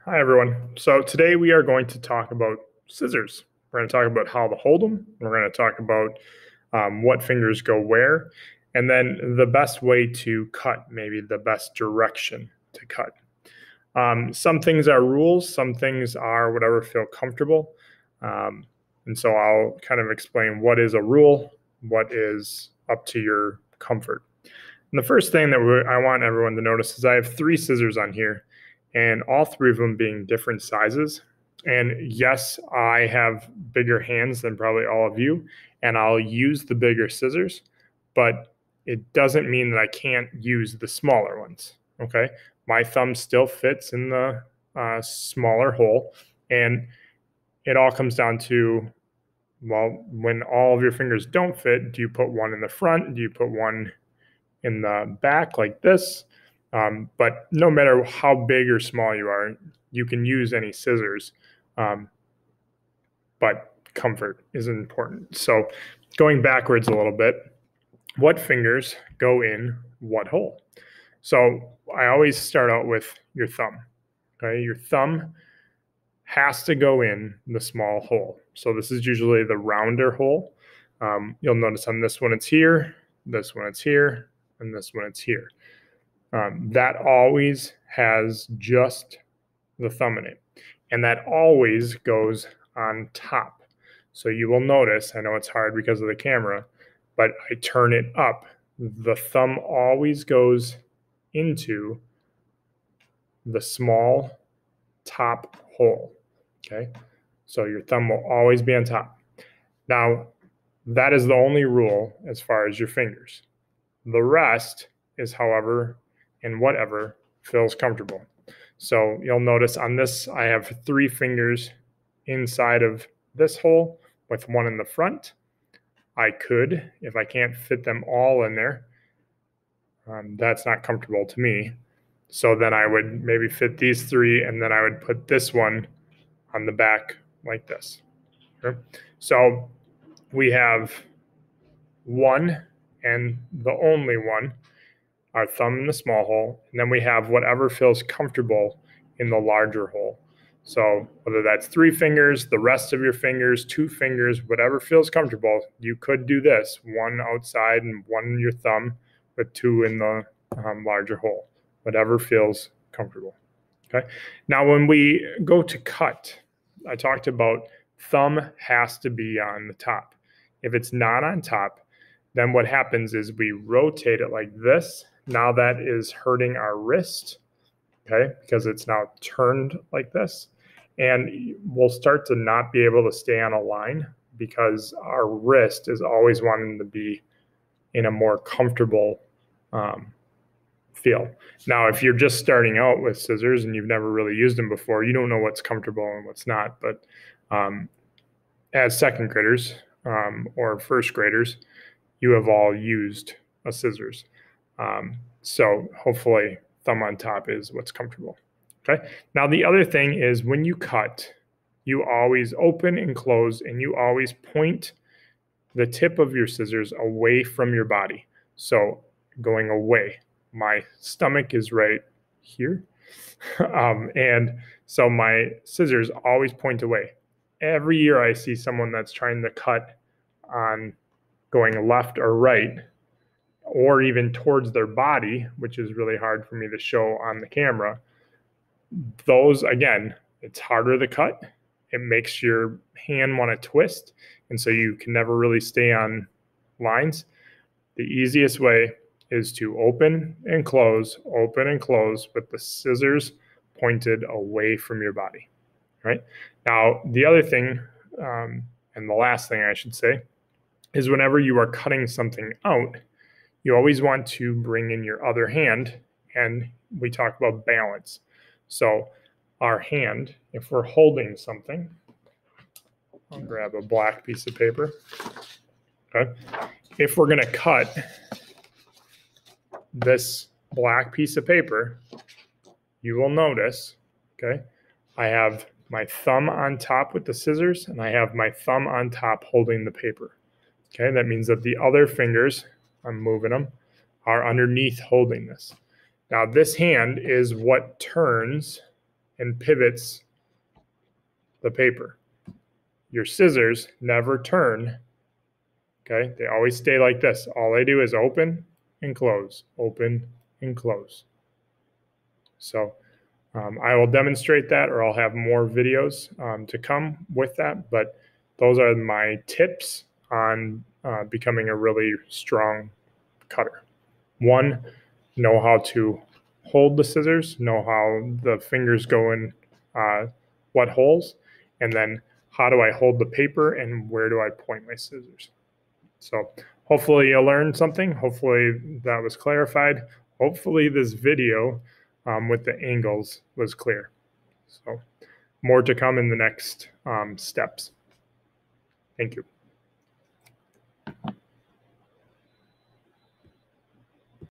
Hi, everyone. So today we are going to talk about scissors. We're going to talk about how to hold them. We're going to talk about what fingers go where, and then the best way to cut, maybe the best direction to cut. Some things are rules, some things are whatever feel comfortable. And so I'll kind of explain what is a rule, what is up to your comfort. And the first thing that I want everyone to notice is I have 3 scissors on here, and all 3 of them being different sizes. And yes, I have bigger hands than probably all of you, and I'll use the bigger scissors, but it doesn't mean that I can't use the smaller ones, okay? My thumb still fits in the smaller hole, and it all comes down to, well, when all of your fingers don't fit, do you put one in the front? Do you put one in the back like this? But no matter how big or small you are, you can use any scissors, but comfort is important. So going backwards a little bit, what fingers go in what hole? So I always start out with your thumb, okay? Your thumb has to go in the small hole. So this is usually the rounder hole. You'll notice on this one it's here, this one it's here, and this one it's here. That always has just the thumb in it, and that always goes on top. So you will notice, I know it's hard because of the camera, but I turn it up. The thumb always goes into the small top hole, okay? So your thumb will always be on top. Now, that is the only rule as far as your fingers. The rest is however and whatever feels comfortable. So you'll notice on this, I have 3 fingers inside of this hole with one in the front. I could, if I can't fit them all in there, that's not comfortable to me. So then I would maybe fit these 3, and then I would put this one on the back like this. Okay? So we have one and the only one, our thumb in the small hole, and then we have whatever feels comfortable in the larger hole. So whether that's 3 fingers, the rest of your fingers, 2 fingers, whatever feels comfortable, you could do this, 1 outside and 1 in your thumb with 2 in the larger hole, whatever feels comfortable. Okay. Now, when we go to cut, I talked about thumb has to be on the top. If it's not on top, then what happens is we rotate it like this. Now that is hurting our wrist, okay, because it's now turned like this. And we'll start to not be able to stay on a line because our wrist is always wanting to be in a more comfortable feel. Now, if you're just starting out with scissors and you've never really used them before, you don't know what's comfortable and what's not. But as second graders or first graders, you have all used a scissors. So hopefully thumb on top is what's comfortable. Okay. Now the other thing is when you cut, you always open and close, and you always point the tip of your scissors away from your body. So going away. My stomach is right here. And so my scissors always point away. Every year I see someone that's trying to cut on going left or right, or even towards their body, which is really hard for me to show on the camera. Those, again, it's harder to cut. It makes your hand want to twist, and so you can never really stay on lines. The easiest way is to open and close with the scissors pointed away from your body, right? Now, the other thing, and the last thing I should say, is whenever you are cutting something out, you always want to bring in your other hand, and we talk about balance. So our hand, if we're holding something, I'll grab a black piece of paper. Okay. If we're going to cut this black piece of paper, you will notice, okay, I have my thumb on top with the scissors, and I have my thumb on top holding the paper. Okay, that means that the other fingers, I'm moving them, are underneath holding this. Now this hand is what turns and pivots the paper. Your scissors never turn, okay? They always stay like this. All they do is open and close, open and close. So I will demonstrate that, or I'll have more videos to come with that, but those are my tips on becoming a really strong cutter. One, know how to hold the scissors, know how the fingers go in what holes, and then how do I hold the paper and where do I point my scissors. So hopefully you learned something. Hopefully that was clarified. Hopefully this video with the angles was clear. So more to come in the next steps. Thank you.